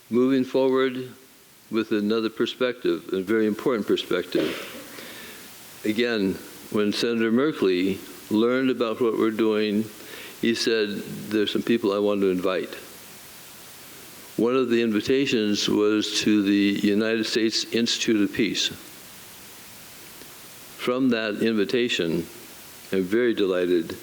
moving forward with another perspective, a very important perspective. Again, when Senator Merkley learned about what we're doing, he said, there's some people I want to invite. One of the invitations was to the United States Institute of Peace. From that invitation, I'm very delighted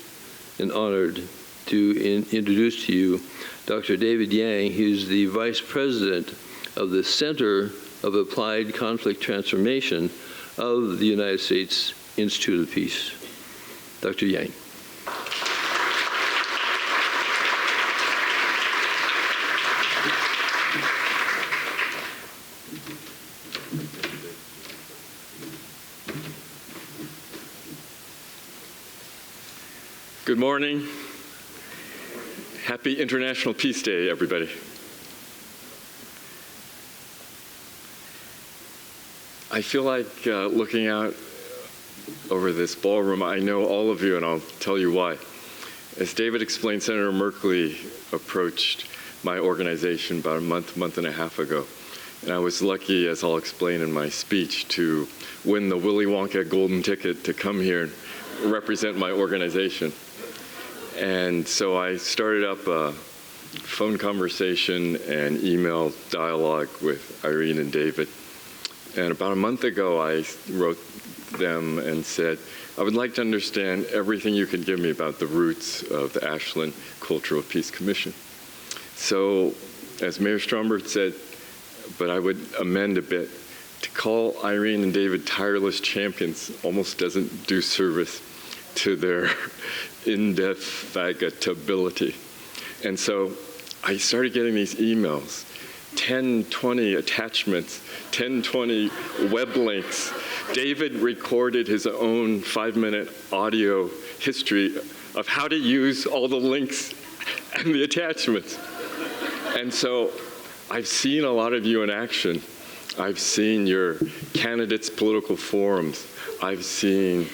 and honored to introduce to you Dr. David Yang, who's the Vice President of the Center of Applied Conflict Transformation of the United States Institute of Peace. Dr. Yang. Good morning. Happy International Peace Day, everybody. I feel like looking out over this ballroom, I know all of you, and I'll tell you why. As David explained, Senator Merkley approached my organization about a month and a half ago. And I was lucky, as I'll explain in my speech, to win the Willy Wonka golden ticket to come here and represent my organization. And so I started up a phone conversation and email dialogue with Irene and David. And about a month ago, I wrote them and said, I would like to understand everything you can give me about the roots of the Ashland Cultural Peace Commission. So, as Mayor Stromberg said, but I would amend a bit, to call Irene and David tireless champions almost doesn't do service to their indefatigability. And so I started getting these emails, 10, 20 attachments, 10, 20 web links. David recorded his own 5-minute audio history of how to use all the links and the attachments. And so I've seen a lot of you in action. I've seen your candidates' political forums. I've seen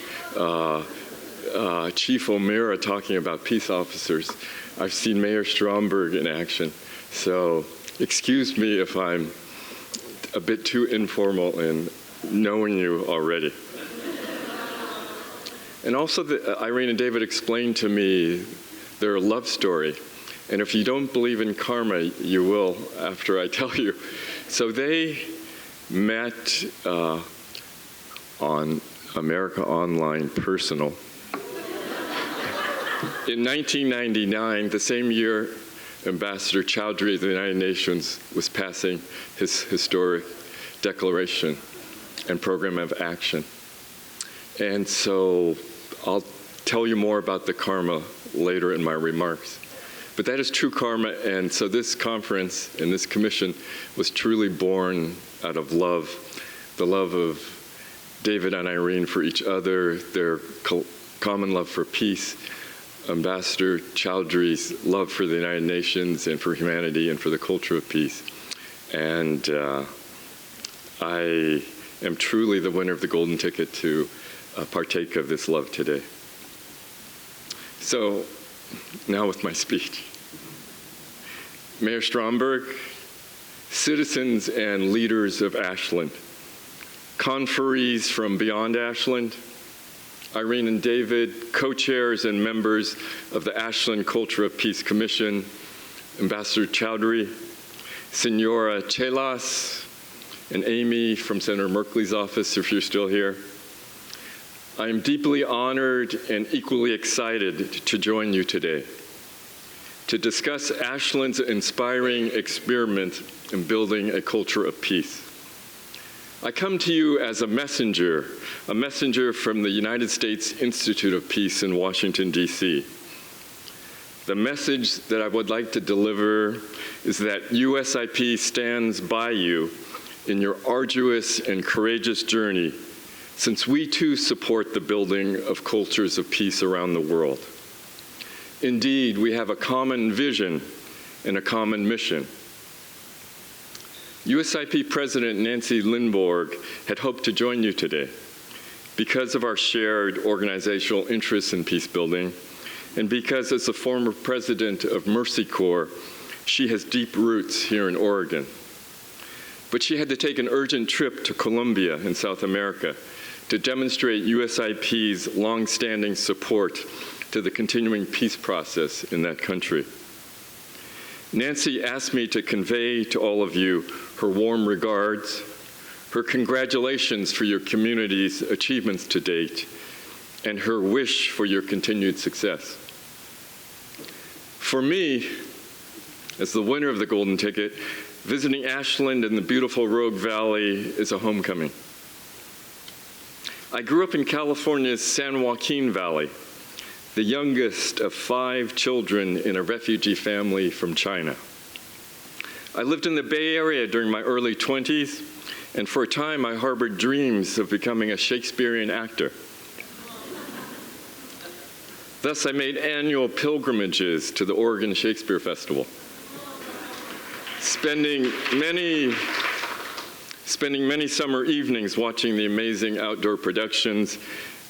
Chief O'Meara talking about peace officers. I've seen Mayor Stromberg in action. So excuse me if I'm a bit too informal in knowing you already. And also, Irene and David explained to me their love story. And if you don't believe in karma, you will after I tell you. So they met on America Online Personal. In 1999, the same year Ambassador Chowdhury of the United Nations was passing his historic declaration and program of action. And so I'll tell you more about the karma later in my remarks. But that is true karma, and so this conference and this commission was truly born out of love, the love of David and Irene for each other, their common love for peace, Ambassador Chowdhury's love for the United Nations and for humanity and for the culture of peace. And I am truly the winner of the golden ticket to partake of this love today. So now with my speech. Mayor Stromberg, citizens and leaders of Ashland, conferees from beyond Ashland, Irene and David, co-chairs and members of the Ashland Culture of Peace Commission, Ambassador Chowdhury, Senora Chelas, and Amy from Senator Merkley's office, if you're still here. I am deeply honored and equally excited to join you today to discuss Ashland's inspiring experiment in building a culture of peace. I come to you as a messenger from the United States Institute of Peace in Washington, D.C. The message that I would like to deliver is that USIP stands by you in your arduous and courageous journey, since we too support the building of cultures of peace around the world. Indeed, we have a common vision and a common mission. USIP President Nancy Lindborg had hoped to join you today because of our shared organizational interests in peace building, and because as the former president of Mercy Corps, she has deep roots here in Oregon. but she had to take an urgent trip to Colombia in South America to demonstrate USIP's long-standing support to the continuing peace process in that country. Nancy asked me to convey to all of you her warm regards, her congratulations for your community's achievements to date, and her wish for your continued success. For me, as the winner of the Golden Ticket, visiting Ashland and the beautiful Rogue Valley is a homecoming. I grew up in California's San Joaquin Valley, the youngest of 5 children in a refugee family from China. I lived in the Bay Area during my early 20s, and for a time I harbored dreams of becoming a Shakespearean actor. Thus, I made annual pilgrimages to the Oregon Shakespeare Festival, spending many summer evenings watching the amazing outdoor productions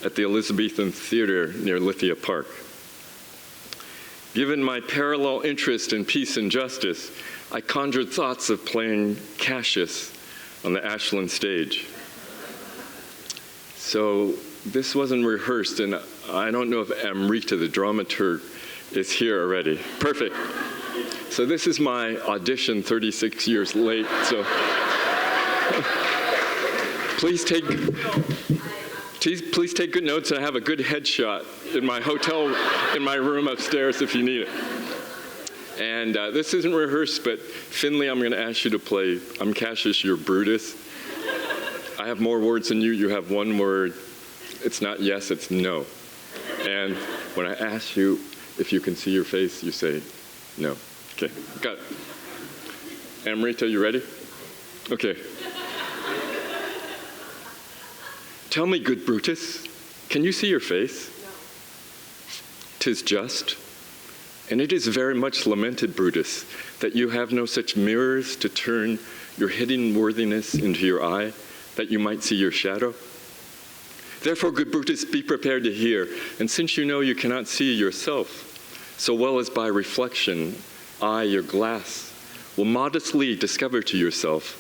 at the Elizabethan Theater near Lithia Park. Given my parallel interest in peace and justice, I conjured thoughts of playing Cassius on the Ashland stage. So this wasn't rehearsed, and I don't know if Amrita, the dramaturg, is here already. Perfect. So this is my audition 36 years late, so please take good notes, and I have a good headshot in my hotel, in my room upstairs if you need it. And this isn't rehearsed, but Finley, I'm going to ask you to play, I'm Cassius, you're Brutus. I have more words than you have one word. It's not yes, it's no. And when I ask you if you can see your face, you say no. Okay, got it. Amrita, you ready? Okay. Tell me, good Brutus, can you see your face? No. 'Tis just, and it is very much lamented, Brutus, that you have no such mirrors to turn your hidden worthiness into your eye, that you might see your shadow. Therefore, good Brutus, be prepared to hear, and since you know you cannot see yourself, so well as by reflection, I, your glass, will modestly discover to yourself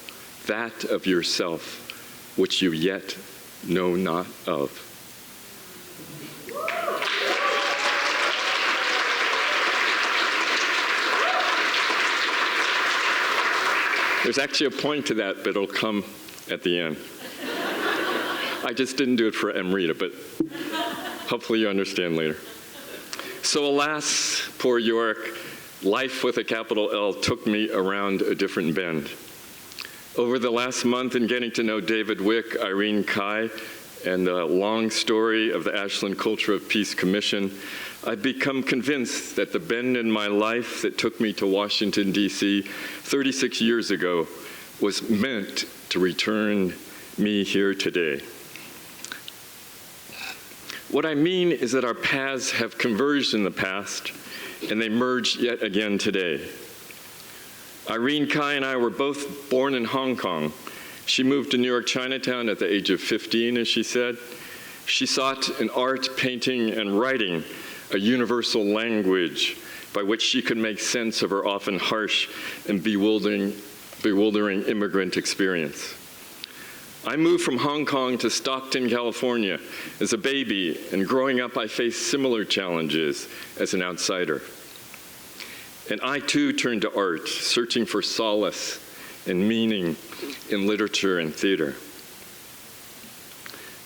that of yourself which you yet know not of. There's actually a point to that, but it'll come at the end. I just didn't do it for Amrita, but hopefully you understand later. So alas, poor York, life with a capital L took me around a different bend. Over the last month in getting to know David Wick, Irene Kai, and the long story of the Ashland Culture of Peace Commission, I've become convinced that the bend in my life that took me to Washington, D.C. 36 years ago was meant to return me here today. What I mean is that our paths have converged in the past, and they merge yet again today. Irene Kai and I were both born in Hong Kong. She moved to New York Chinatown at the age of 15, as she said. She sought in art, painting, and writing a universal language by which she could make sense of her often harsh and bewildering immigrant experience. I moved from Hong Kong to Stockton, California as a baby, and growing up I faced similar challenges as an outsider. And I too turned to art, searching for solace and meaning in literature and theater.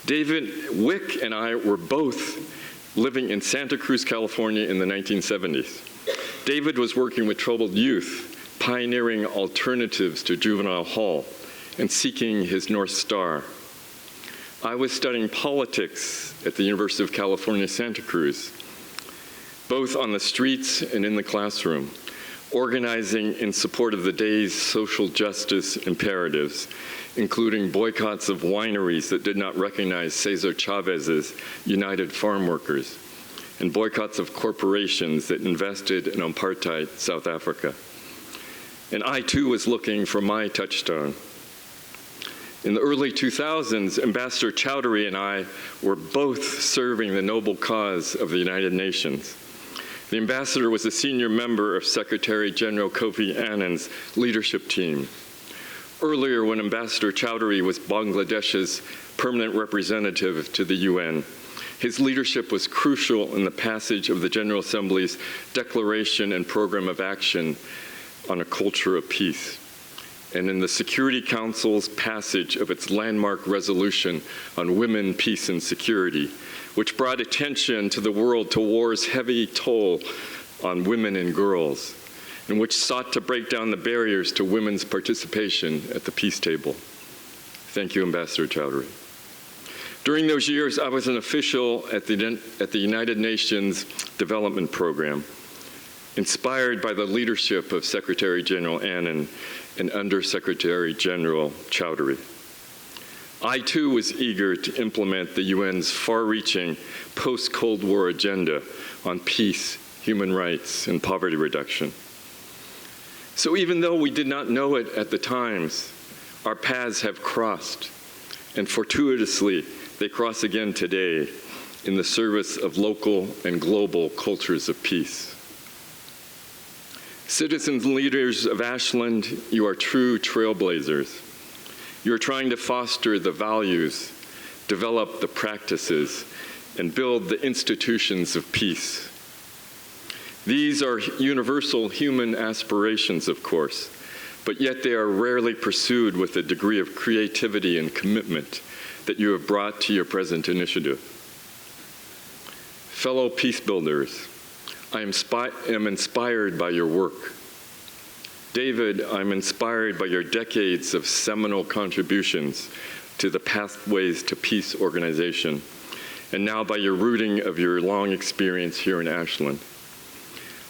David Wick and I were both living in Santa Cruz, California in the 1970s. David was working with troubled youth, pioneering alternatives to juvenile hall and seeking his North Star. I was studying politics at the University of California, Santa Cruz, both on the streets and in the classroom, organizing in support of the day's social justice imperatives, including boycotts of wineries that did not recognize Cesar Chavez's United Farm Workers, and boycotts of corporations that invested in apartheid South Africa. And I too was looking for my touchstone. In the early 2000s, Ambassador Chowdhury and I were both serving the noble cause of the United Nations. The ambassador was a senior member of Secretary General Kofi Annan's leadership team. earlier when Ambassador Chowdhury was Bangladesh's permanent representative to the UN. His leadership was crucial in the passage of the General Assembly's Declaration and Program of Action on a Culture of Peace, and in the Security Council's passage of its landmark resolution on women, peace, and security, which brought attention to the world to war's heavy toll on women and girls, and which sought to break down the barriers to women's participation at the peace table. Thank you, Ambassador Chowdhury. During those years, I was an official at the United Nations Development Program, inspired by the leadership of Secretary General Annan and Undersecretary General Chowdhury. I too was eager to implement the UN's far-reaching post-Cold War agenda on peace, human rights, and poverty reduction. So even though we did not know it at the times, our paths have crossed, and fortuitously, they cross again today in the service of local and global cultures of peace. Citizens and leaders of Ashland, you are true trailblazers. You are trying to foster the values, develop the practices, and build the institutions of peace. These are universal human aspirations, of course, but yet they are rarely pursued with the degree of creativity and commitment that you have brought to your present initiative. Fellow peace builders, I am inspired by your work. David, I'm inspired by your decades of seminal contributions to the Pathways to Peace organization, and now by your rooting of your long experience here in Ashland.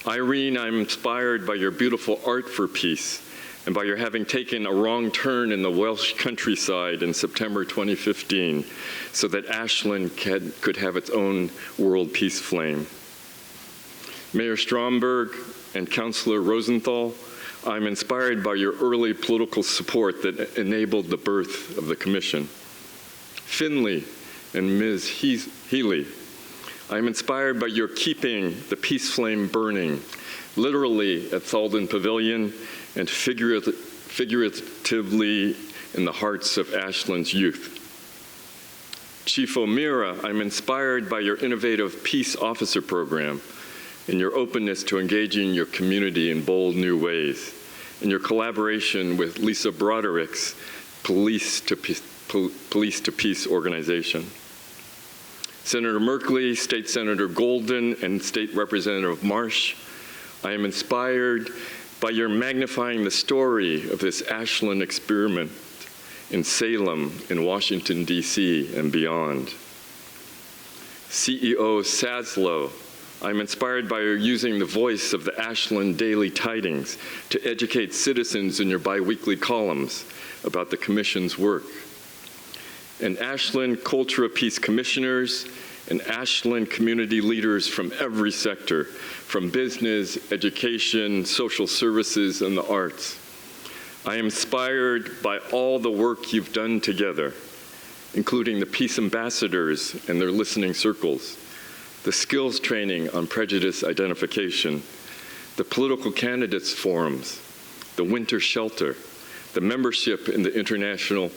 Irene, I'm inspired by your beautiful art for peace and by your having taken a wrong turn in the Welsh countryside in September 2015 so that Ashland could have its own world peace flame. Mayor Stromberg and Councilor Rosenthal, I'm inspired by your early political support that enabled the birth of the Commission. Finley and Ms. Healey, I'm inspired by your keeping the peace flame burning, literally at Thalden Pavilion and figuratively in the hearts of Ashland's youth. Chief O'Meara, I'm inspired by your innovative peace officer program and your openness to engaging your community in bold new ways, and your collaboration with Lisa Broderick's Police to Peace organization. Senator Merkley, State Senator Golden, and State Representative Marsh, I am inspired by your magnifying the story of this Ashland experiment in Salem, in Washington, D.C., and beyond. CEO Saslow, I'm inspired by your using the voice of the Ashland Daily Tidings to educate citizens in your biweekly columns about the Commission's work. And Ashland Culture of Peace commissioners and Ashland community leaders from every sector, from business, education, social services, and the arts. I am inspired by all the work you've done together, including the peace ambassadors and their listening circles, the skills training on prejudice identification, the political candidates forums, the winter shelter, the membership in the International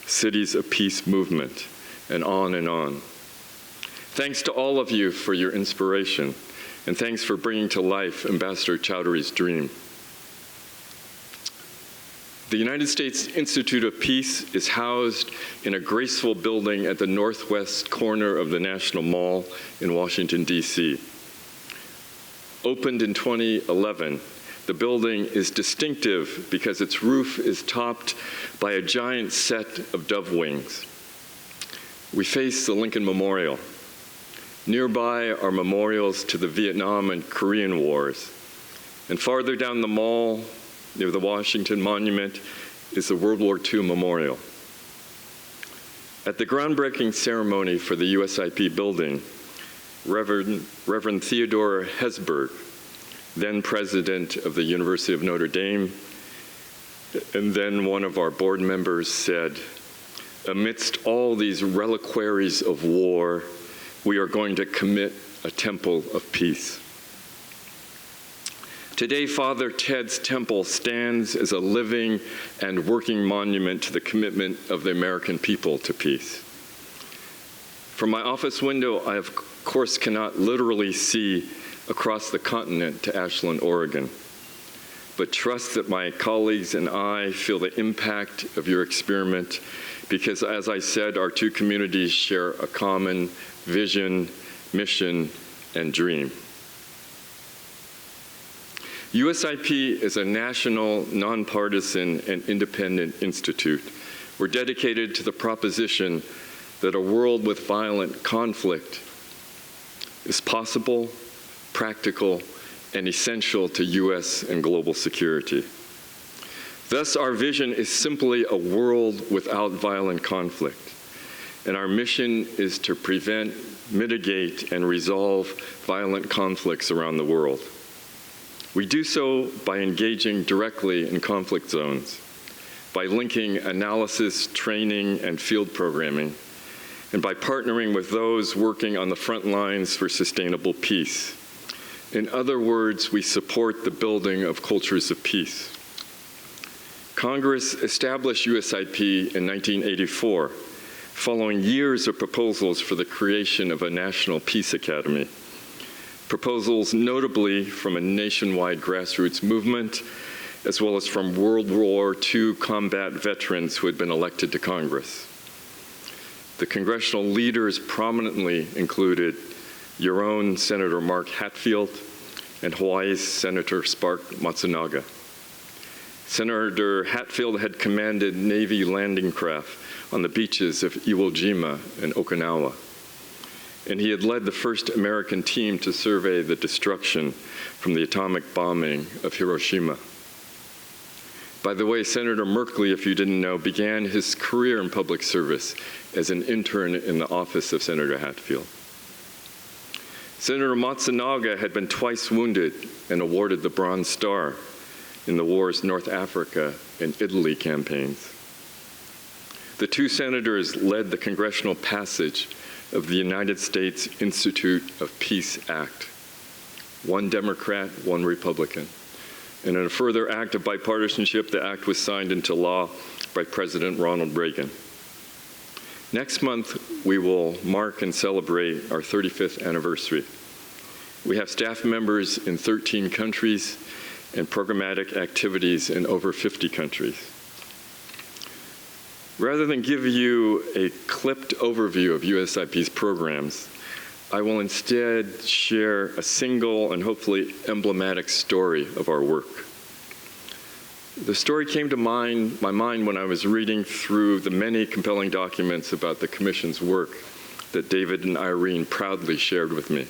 Cities of Peace movement, and on and on. Thanks to all of you for your inspiration, and thanks for bringing to life Ambassador Chowdhury's dream. The United States Institute of Peace is housed in a graceful building at the northwest corner of the National Mall in Washington, D.C. Opened in 2011, the building is distinctive because its roof is topped by a giant set of dove wings. We face the Lincoln Memorial. Nearby are memorials to the Vietnam and Korean Wars. And farther down the mall, near the Washington Monument, is the World War II Memorial. At the groundbreaking ceremony for the USIP building, Reverend Theodore Hesburgh, then president of the University of Notre Dame, and then one of our board members said, "Amidst all these reliquaries of war, we are going to commit a temple of peace." Today, Father Ted's temple stands as a living and working monument to the commitment of the American people to peace. From my office window, I of course cannot literally see across the continent to Ashland, Oregon, but trust that my colleagues and I feel the impact of your experiment because, as I said, our two communities share a common vision, mission, and dream. USIP is a national, nonpartisan, and independent institute. We're dedicated to the proposition that a world with violent conflict is possible, practical, and essential to U.S. and global security. Thus, our vision is simply a world without violent conflict, and our mission is to prevent, mitigate, and resolve violent conflicts around the world. We do so by engaging directly in conflict zones, by linking analysis, training, and field programming, and by partnering with those working on the front lines for sustainable peace. In other words, we support the building of cultures of peace. Congress established USIP in 1984, following years of proposals for the creation of a National Peace Academy. Proposals notably from a nationwide grassroots movement, as well as from World War II combat veterans who had been elected to Congress. The congressional leaders prominently included your own Senator Mark Hatfield and Hawaii's Senator Spark Matsunaga. Senator Hatfield had commanded Navy landing craft on the beaches of Iwo Jima and Okinawa, and he had led the first American team to survey the destruction from the atomic bombing of Hiroshima. By the way, Senator Merkley, if you didn't know, began his career in public service as an intern in the office of Senator Hatfield. Senator Matsunaga had been twice wounded and awarded the Bronze Star in the war's North Africa and Italy campaigns. The two senators led the congressional passage of the United States Institute of Peace Act, one Democrat, one Republican. And in a further act of bipartisanship, the act was signed into law by President Ronald Reagan. Next month, we will mark and celebrate our 35th anniversary. We have staff members in 13 countries and programmatic activities in over 50 countries. Rather than give you a clipped overview of USIP's programs, I will instead share a single and hopefully emblematic story of our work. The story came to my mind when I was reading through the many compelling documents about the Commission's work that David and Irene proudly shared with me.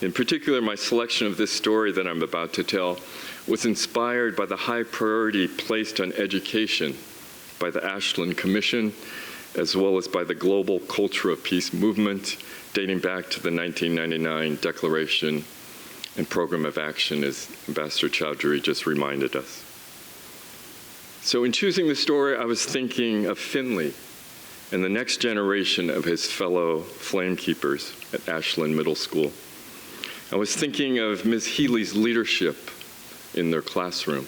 In particular, my selection of this story that I'm about to tell was inspired by the high priority placed on education by the Ashland Commission, as well as by the Global Culture of Peace movement, dating back to the 1999 Declaration and Program of Action, as Ambassador Chowdhury just reminded us. So in choosing the story, I was thinking of Finley and the next generation of his fellow flamekeepers at Ashland Middle School. I was thinking of Ms. Healey's leadership in their classroom.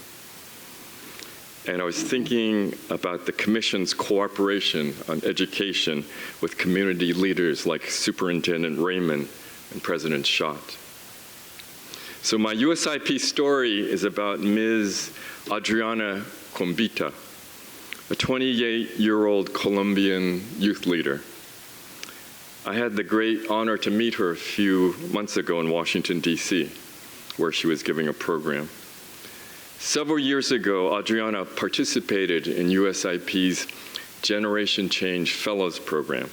And I was thinking about the Commission's cooperation on education with community leaders like Superintendent Raymond and President Schott. So my USIP story is about Ms. Audriana Combita, a 28-year-old Colombian youth leader. I had the great honor to meet her a few months ago in Washington, D.C., where she was giving a program. Several years ago, Audriana participated in USIP's Generation Change Fellows Program.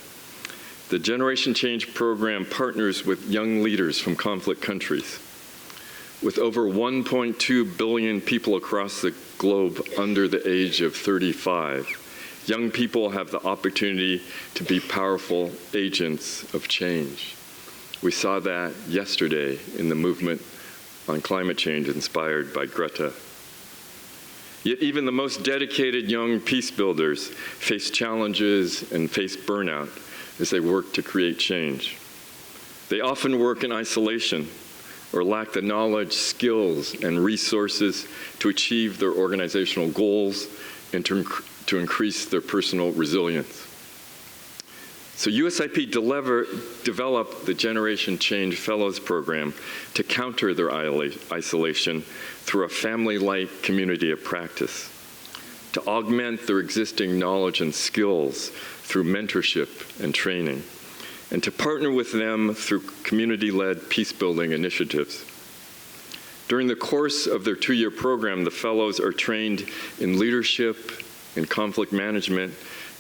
The Generation Change program partners with young leaders from conflict countries. With over 1.2 billion people across the globe under the age of 35, young people have the opportunity to be powerful agents of change. We saw that yesterday in the movement on climate change inspired by Greta. Yet even the most dedicated young peace builders face challenges and face burnout as they work to create change. They often work in isolation, or lack the knowledge, skills, and resources to achieve their organizational goals and to increase their personal resilience. So USIP developed the Generation Change Fellows Program to counter their isolation through a family-like community of practice, to augment their existing knowledge and skills through mentorship and training, and to partner with them through community-led peace-building initiatives. During the course of their 2-year program, the fellows are trained in leadership, in conflict management,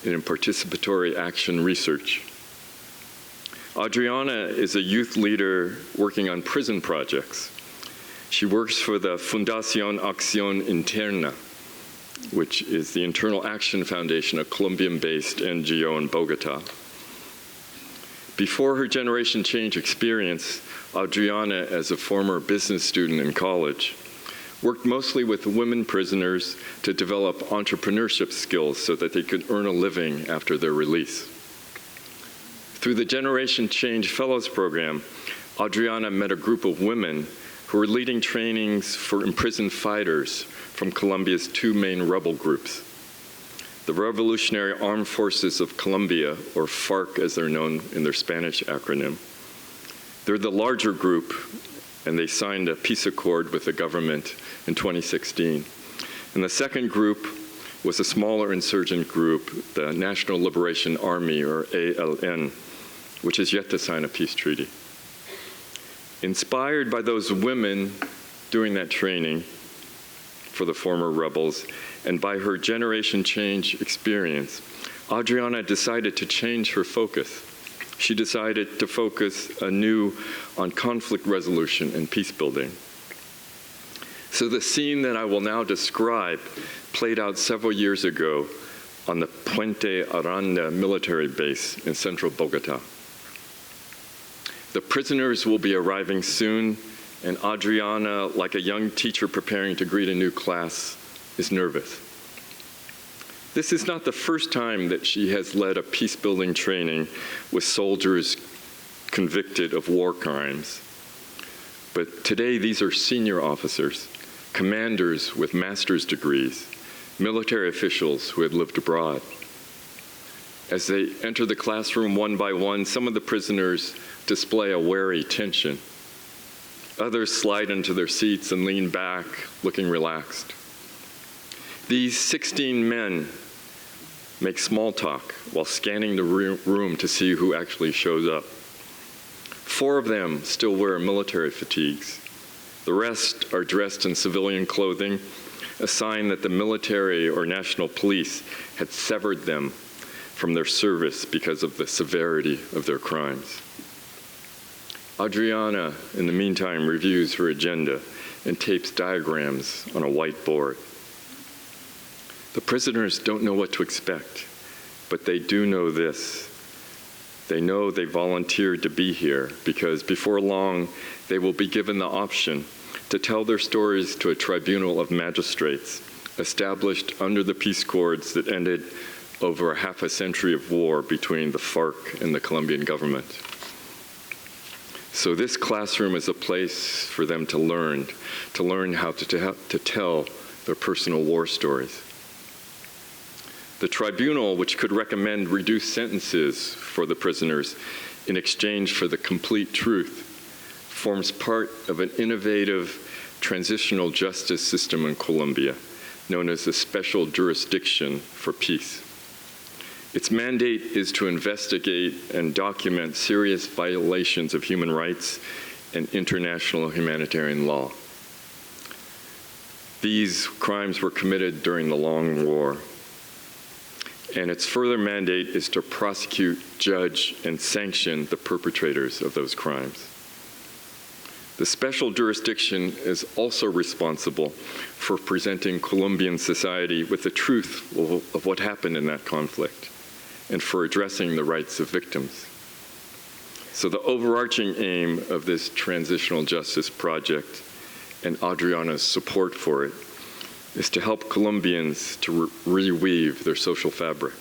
and in participatory action research. Audriana is a youth leader working on prison projects. She works for the Fundación Acción Interna, which is the Internal Action Foundation, a Colombian-based NGO in Bogota. Before her Generation Change experience, Audriana, as a former business student in college, worked mostly with women prisoners to develop entrepreneurship skills so that they could earn a living after their release. Through the Generation Change Fellows Program, Audriana met a group of women who were leading trainings for imprisoned fighters from Colombia's 2 main rebel groups, the Revolutionary Armed Forces of Colombia, or FARC as they're known in their Spanish acronym. They're the larger group, and they signed a peace accord with the government in 2016. And the second group was a smaller insurgent group, the National Liberation Army, or ALN, which has yet to sign a peace treaty. Inspired by those women doing that training for the former rebels, and by her Generation Change experience, Audriana decided to change her focus. She decided to focus anew on conflict resolution and peace building. So the scene that I will now describe played out several years ago on the Puente Aranda military base in central Bogota. The prisoners will be arriving soon, and Audriana, like a young teacher preparing to greet a new class, is nervous. This is not the first time that she has led a peace-building training with soldiers convicted of war crimes. But today, these are senior officers, commanders with master's degrees, military officials who had lived abroad. As they enter the classroom one by one, some of the prisoners display a wary tension. Others slide into their seats and lean back, looking relaxed. These 16 men make small talk while scanning the room to see who actually shows up. 4 of them still wear military fatigues. The rest are dressed in civilian clothing, a sign that the military or national police had severed them from their service because of the severity of their crimes. Audriana, in the meantime, reviews her agenda and tapes diagrams on a whiteboard. The prisoners don't know what to expect, but they do know this. They know they volunteered to be here because before long, they will be given the option to tell their stories to a tribunal of magistrates established under the peace accords that ended over half a century of war between the FARC and the Colombian government. So this classroom is a place for them to learn how to tell their personal war stories. The tribunal, which could recommend reduced sentences for the prisoners in exchange for the complete truth, forms part of an innovative transitional justice system in Colombia, known as the Special Jurisdiction for Peace. Its mandate is to investigate and document serious violations of human rights and international humanitarian law. These crimes were committed during the Long War, and its further mandate is to prosecute, judge, and sanction the perpetrators of those crimes. The special jurisdiction is also responsible for presenting Colombian society with the truth of what happened in that conflict and for addressing the rights of victims. So the overarching aim of this transitional justice project and Audriana's support for it is to help Colombians to reweave their social fabric.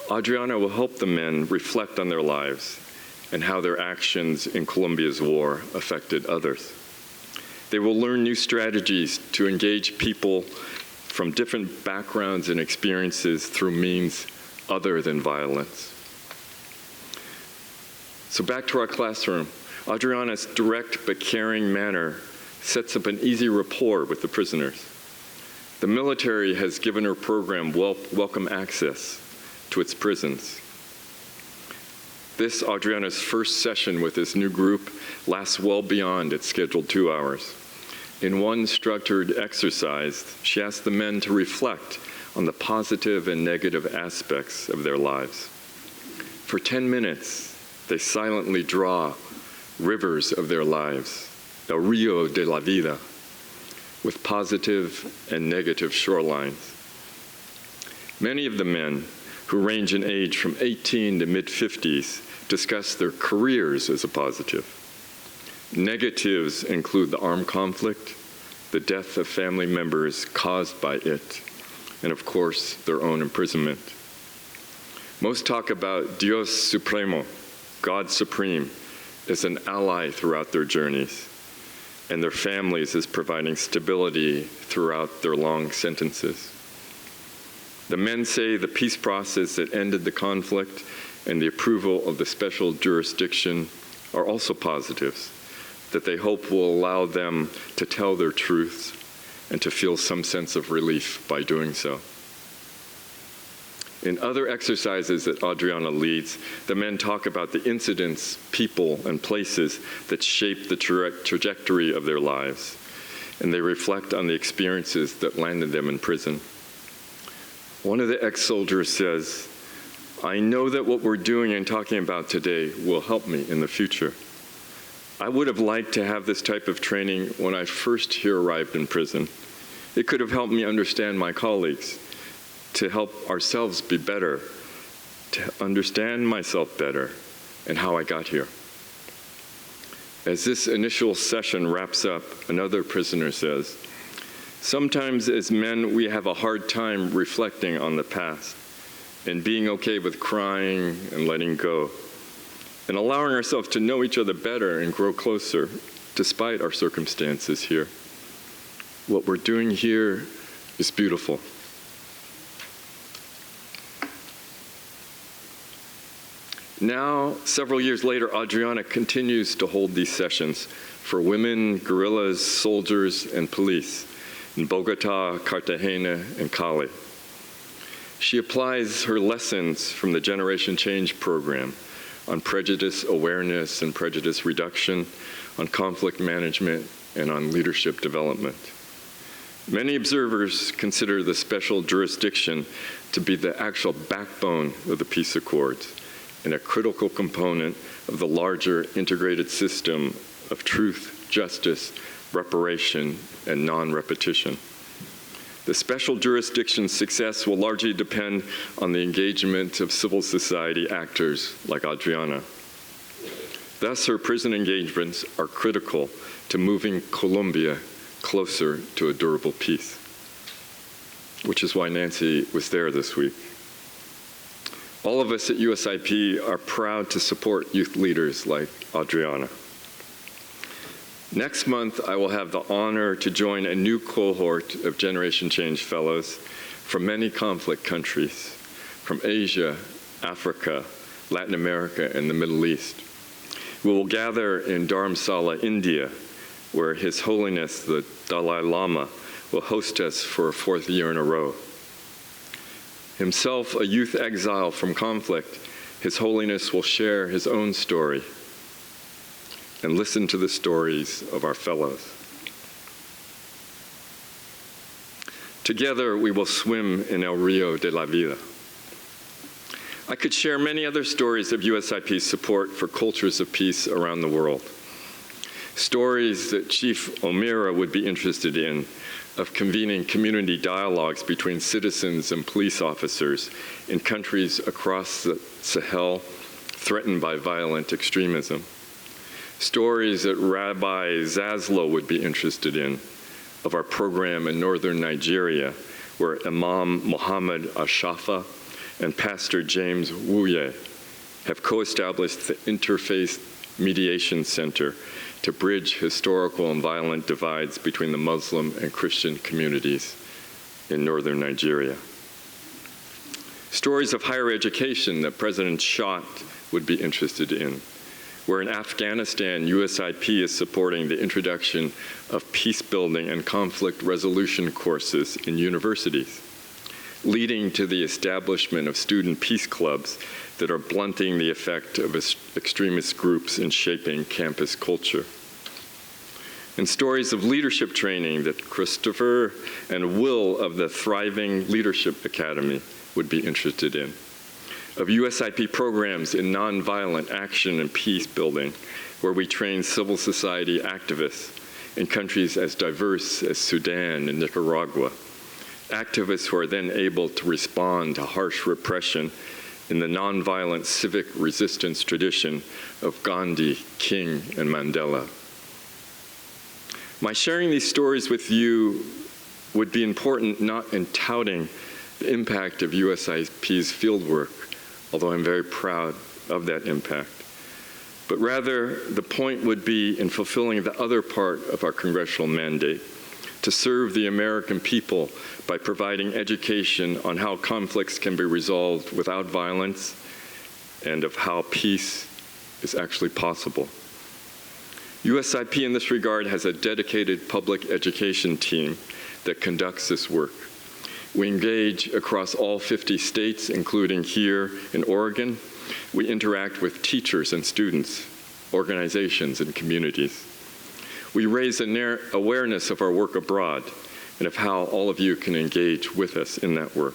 Audriana will help the men reflect on their lives and how their actions in Colombia's war affected others. They will learn new strategies to engage people from different backgrounds and experiences through means other than violence. So back to our classroom. Audriana's direct but caring manner sets up an easy rapport with the prisoners. The military has given her program welcome access to its prisons. This, Audriana's first session with this new group, lasts well beyond its scheduled 2 hours. In one structured exercise, she asked the men to reflect on the positive and negative aspects of their lives. For 10 minutes, they silently draw rivers of their lives, el río de la vida, with positive and negative shorelines. Many of the men, who range in age from 18 to mid-50s, discuss their careers as a positive. Negatives include the armed conflict, the death of family members caused by it, and of course, their own imprisonment. Most talk about Dios Supremo, God Supreme, as an ally throughout their journeys, and their families as providing stability throughout their long sentences. The men say the peace process that ended the conflict and the approval of the special jurisdiction are also positives, that they hope will allow them to tell their truths and to feel some sense of relief by doing so. In other exercises that Audriana leads, the men talk about the incidents, people, and places that shape the trajectory of their lives, and they reflect on the experiences that landed them in prison. One of the ex-soldiers says, "I know that what we're doing and talking about today will help me in the future. I would have liked to have this type of training when I first here arrived in prison. It could have helped me understand my colleagues, to help ourselves be better, to understand myself better, and how I got here." As this initial session wraps up, another prisoner says, "Sometimes as men, we have a hard time reflecting on the past and being okay with crying and letting go, and allowing ourselves to know each other better and grow closer despite our circumstances here. What we're doing here is beautiful." Now, several years later, Audriana continues to hold these sessions for women, guerrillas, soldiers, and police in Bogota, Cartagena, and Cali. She applies her lessons from the Generation Change program on prejudice awareness and prejudice reduction, on conflict management, and on leadership development. Many observers consider the special jurisdiction to be the actual backbone of the peace accords and a critical component of the larger integrated system of truth, justice, reparation, and non-repetition. The special jurisdiction's success will largely depend on the engagement of civil society actors like Audriana. Thus, her prison engagements are critical to moving Colombia closer to a durable peace, which is why Nancy was there this week. All of us at USIP are proud to support youth leaders like Audriana. Next month, I will have the honor to join a new cohort of Generation Change Fellows from many conflict countries, from Asia, Africa, Latin America, and the Middle East. We will gather in Dharamsala, India, where His Holiness, the Dalai Lama, will host us for a 4th year in a row. Himself a youth exile from conflict, His Holiness will share his own story and listen to the stories of our fellows. Together, we will swim in el río de la vida. I could share many other stories of USIP's support for cultures of peace around the world. Stories that Chief O'Meara would be interested in, of convening community dialogues between citizens and police officers in countries across the Sahel threatened by violent extremism. Stories that Rabbi Zaslow would be interested in, of our program in northern Nigeria, where Imam Muhammad Ashafa and Pastor James Wuye have co-established the Interfaith Mediation Center to bridge historical and violent divides between the Muslim and Christian communities in northern Nigeria. Stories of higher education that President Schott would be interested in, where in Afghanistan, USIP is supporting the introduction of peace-building and conflict resolution courses in universities, leading to the establishment of student peace clubs that are blunting the effect of extremist groups in shaping campus culture. And stories of leadership training that Christopher and Will of the Thriving Leadership Academy would be interested in, of USIP programs in nonviolent action and peace building, where we train civil society activists in countries as diverse as Sudan and Nicaragua, activists who are then able to respond to harsh repression in the nonviolent civic resistance tradition of Gandhi, King, and Mandela. My sharing these stories with you would be important not in touting the impact of USIP's fieldwork, although I'm very proud of that impact, but rather the point would be in fulfilling the other part of our congressional mandate, to serve the American people by providing education on how conflicts can be resolved without violence and of how peace is actually possible. USIP in this regard has a dedicated public education team that conducts this work. We engage across all 50 states, including here in Oregon. We interact with teachers and students, organizations, and communities. We raise awareness of our work abroad and of how all of you can engage with us in that work.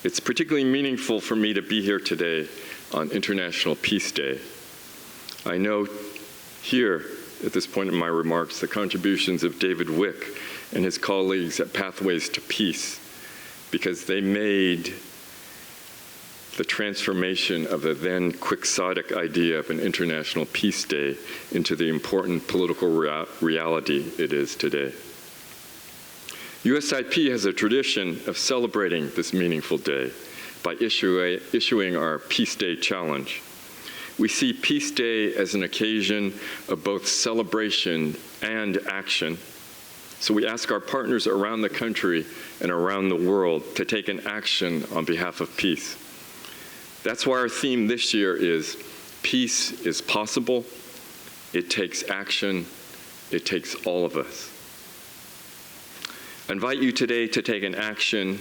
It's particularly meaningful for me to be here today on International Peace Day. I know here, at this point in my remarks, the contributions of David Wick and his colleagues at Pathways to Peace, because they made the transformation of the then quixotic idea of an International Peace Day into the important political reality it is today. USIP has a tradition of celebrating this meaningful day by issuing our Peace Day Challenge. We see Peace Day as an occasion of both celebration and action. So we ask our partners around the country and around the world to take an action on behalf of peace. That's why our theme this year is Peace is Possible. It takes action. It takes all of us. I invite you today to take an action,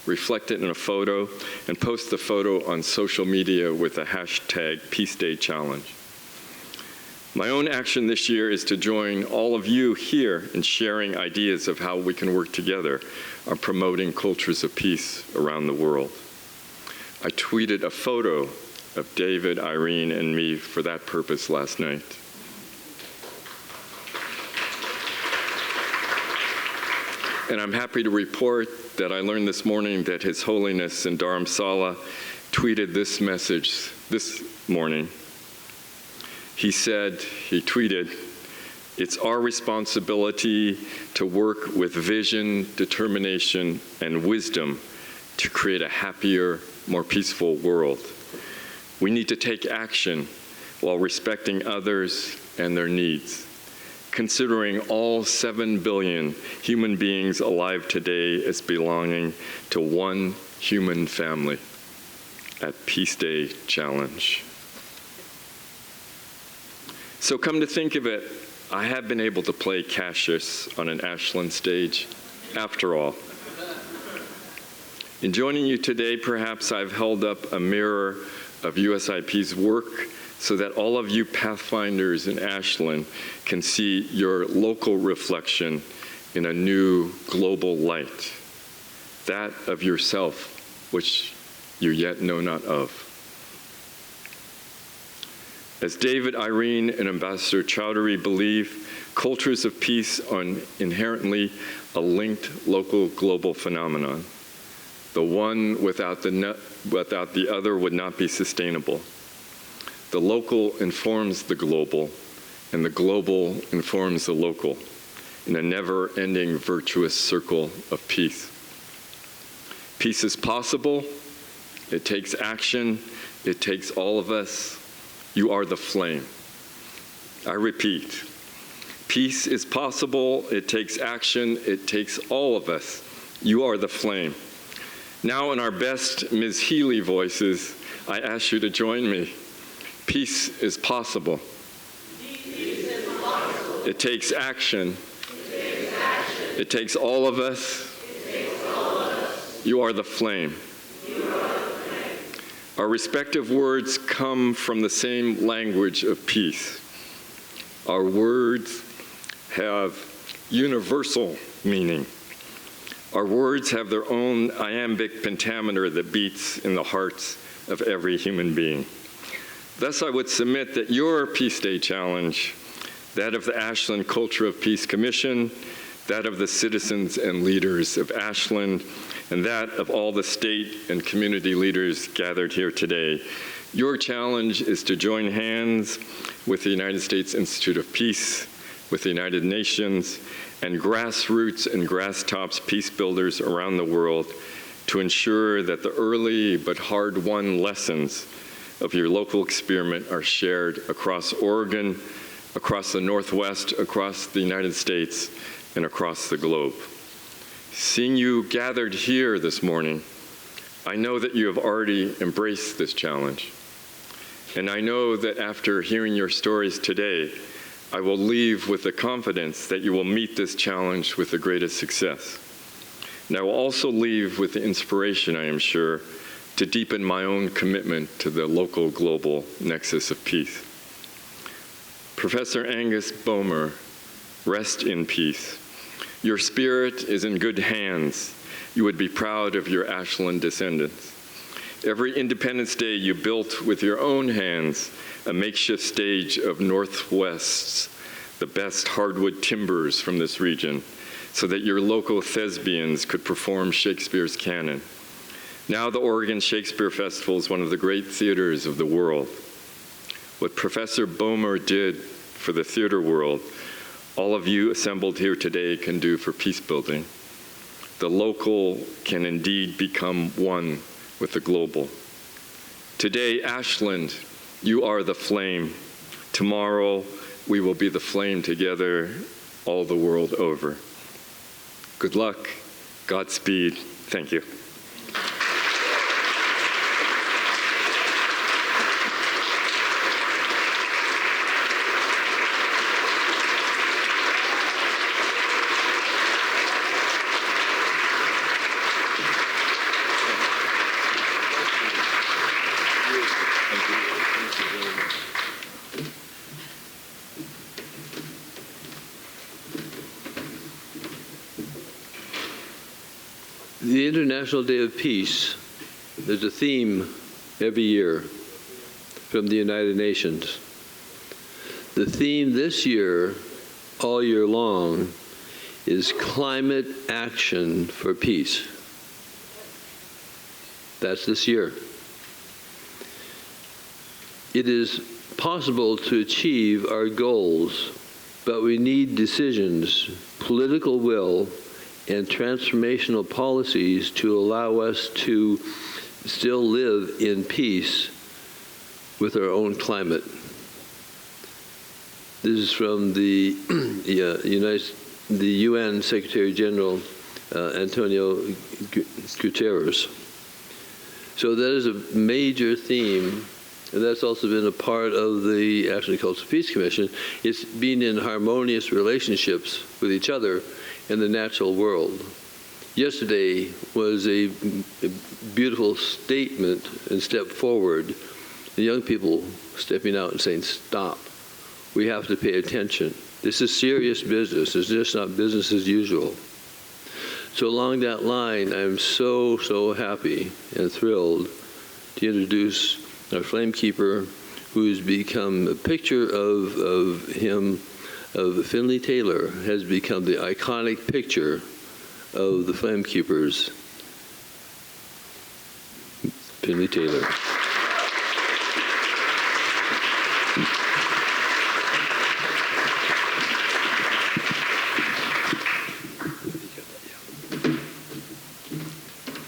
reflect it in a photo, and post the photo on social media with the hashtag Peace Day Challenge. My own action this year is to join all of you here in sharing ideas of how we can work together on promoting cultures of peace around the world. I tweeted a photo of David, Irene, and me for that purpose last night. And I'm happy to report that I learned this morning that His Holiness in Dharamsala tweeted this message this morning. He tweeted, "It's our responsibility to work with vision, determination, and wisdom to create a happier, more peaceful world. We need to take action while respecting others and their needs, considering all 7 billion human beings alive today as belonging to one human family." At Peace Day Challenge. So come to think of it, I have been able to play Cassius on an Ashland stage after all. In joining you today, perhaps I've held up a mirror of USIP's work so that all of you Pathfinders in Ashland can see your local reflection in a new global light, that of yourself, which you yet know not of. As David, Irene, and Ambassador Chowdhury believe, cultures of peace are inherently a linked local global phenomenon. The one without the other would not be sustainable. The local informs the global, and the global informs the local, in a never-ending virtuous circle of peace. Peace is possible. It takes action. It takes all of us. You are the flame. I repeat, peace is possible. It takes action. It takes all of us. You are the flame. Now, in our best Ms. Healey voices, I ask you to join me. Peace is possible. Peace is possible. It takes action. It takes all of us. You are the flame. Our respective words come from the same language of peace. Our words have universal meaning. Our words have their own iambic pentameter that beats in the hearts of every human being. Thus, I would submit that your Peace Day challenge, that of the Ashland Culture of Peace Commission, that of the citizens and leaders of Ashland, and that of all the state and community leaders gathered here today. Your challenge is to join hands with the United States Institute of Peace, with the United Nations, and grassroots and grasstops peace builders around the world to ensure that the early but hard-won lessons of your local experiment are shared across Oregon, across the Northwest, across the United States, and across the globe. Seeing you gathered here this morning, I know that you have already embraced this challenge. And I know that after hearing your stories today, I will leave with the confidence that you will meet this challenge with the greatest success. And I will also leave with the inspiration, I am sure, to deepen my own commitment to the local global nexus of peace. Professor Angus Bomer, rest in peace. Your spirit is in good hands. You would be proud of your Ashland descendants. Every Independence Day you built with your own hands a makeshift stage of Northwest's, the best hardwood timbers from this region, so that your local thespians could perform Shakespeare's canon. Now the Oregon Shakespeare Festival is one of the great theaters of the world. What Professor Bomer did for the theater world, all of you assembled here today can do for peace building. The local can indeed become one with the global. Today, Ashland, you are the flame. Tomorrow, we will be the flame together all the world over. Good luck. Godspeed. Thank you. The International Day of Peace, there's a theme every year from the United Nations. The theme this year, all year long, is climate action for peace. That's this year. It is possible to achieve our goals, but we need decisions, political will, and transformational policies to allow us to still live in peace with our own climate. This is from the UN Secretary General Antonio Guterres. So that is a major theme, and that's also been a part of the Ashland Culture Peace Commission. It's being in harmonious relationships with each other in the natural world. Yesterday was a beautiful statement and step forward. The young people stepping out and saying, stop. We have to pay attention. This is serious business. It's just not business as usual. So along that line, I'm so happy and thrilled to introduce our flame keeper, who's become a picture of him, of Finley Taylor, has become the iconic picture of the flame keepers. Finley Taylor.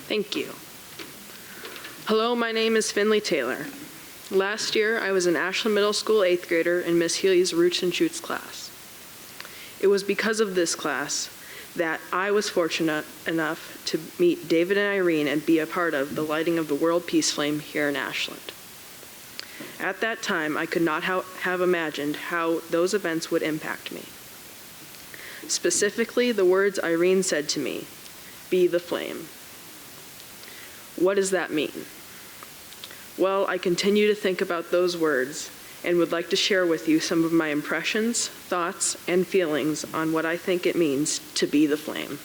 Thank you. Hello, my name is Finley Taylor. Last year, I was an Ashland Middle School 8th grader in Miss Healey's Roots and Shoots class. It was because of this class that I was fortunate enough to meet David and Irene and be a part of the lighting of the World Peace Flame here in Ashland. At that time, I could not have imagined how those events would impact me. Specifically, the words Irene said to me, "Be the flame." What does that mean? Well, I continue to think about those words and would like to share with you some of my impressions, thoughts, and feelings on what I think it means to be the flame.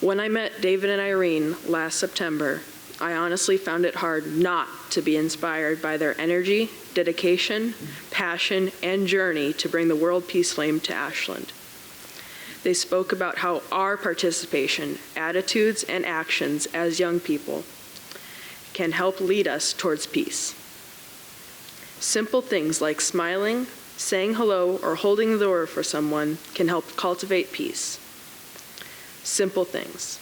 When I met David and Irene last September, I honestly found it hard not to be inspired by their energy, dedication, passion, and journey to bring the World Peace Flame to Ashland. They spoke about how our participation, attitudes, and actions as young people can help lead us towards peace. Simple things like smiling, saying hello, or holding the door for someone can help cultivate peace. Simple things.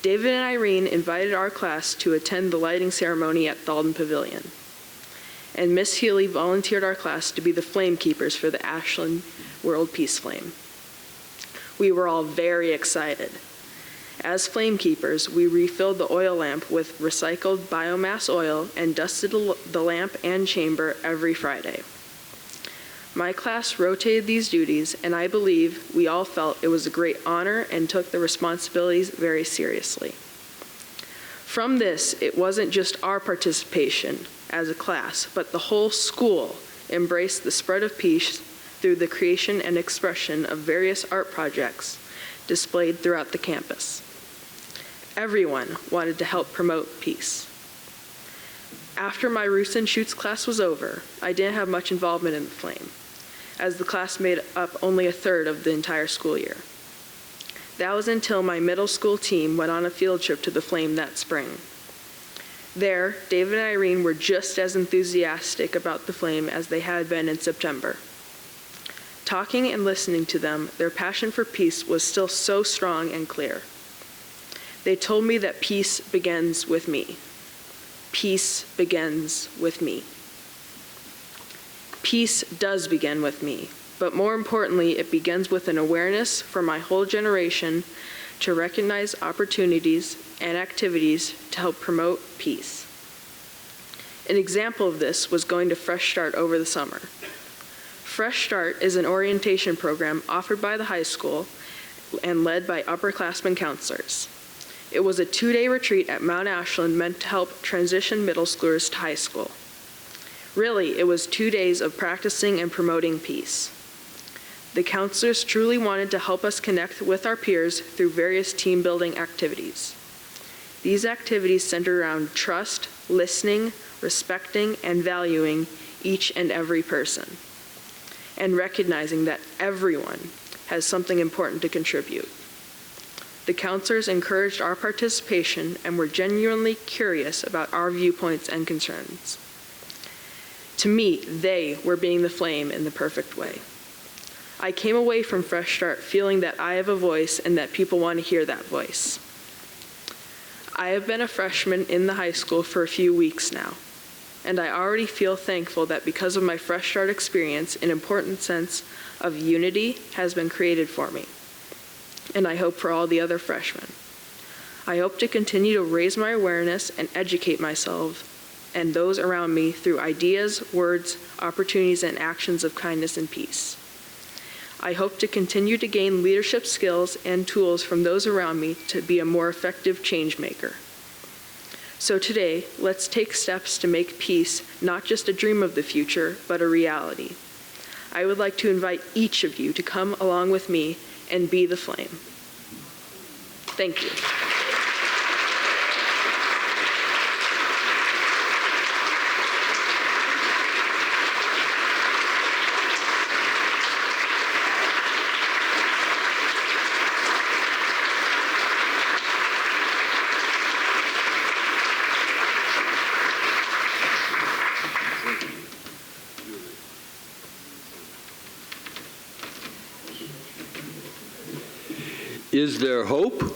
David and Irene invited our class to attend the lighting ceremony at Thalden Pavilion, and Miss Healey volunteered our class to be the flame keepers for the Ashland World Peace Flame. We were all very excited. As flame keepers, we refilled the oil lamp with recycled biomass oil and dusted the lamp and chamber every Friday. My class rotated these duties, and I believe we all felt it was a great honor and took the responsibilities very seriously. From this, it wasn't just our participation as a class, but the whole school embraced the spread of peace through the creation and expression of various art projects displayed throughout the campus. Everyone wanted to help promote peace. After my Roots and Shoots class was over, I didn't have much involvement in the flame, as the class made up only a third of the entire school year. That was until my middle school team went on a field trip to the flame that spring. There, David and Irene were just as enthusiastic about the flame as they had been in September. Talking and listening to them, their passion for peace was still so strong and clear. They told me that peace begins with me. Peace begins with me. Peace does begin with me, but more importantly, it begins with an awareness for my whole generation to recognize opportunities and activities to help promote peace. An example of this was going to Fresh Start over the summer. Fresh Start is an orientation program offered by the high school and led by upperclassmen counselors. It was a 2-day retreat at Mount Ashland meant to help transition middle schoolers to high school. Really, it was 2 days of practicing and promoting peace. The counselors truly wanted to help us connect with our peers through various team-building activities. These activities centered around trust, listening, respecting, and valuing each and every person, and recognizing that everyone has something important to contribute. The counselors encouraged our participation and were genuinely curious about our viewpoints and concerns. To me, they were being the flame in the perfect way. I came away from Fresh Start feeling that I have a voice and that people want to hear that voice. I have been a freshman in the high school for a few weeks now, and I already feel thankful that because of my Fresh Start experience, an important sense of unity has been created for me, and I hope for all the other freshmen. I hope to continue to raise my awareness and educate myself and those around me through ideas, words, opportunities, and actions of kindness and peace. I hope to continue to gain leadership skills and tools from those around me to be a more effective change maker. So today, let's take steps to make peace not just a dream of the future, but a reality. I would like to invite each of you to come along with me and be the flame. Thank you. Is there hope?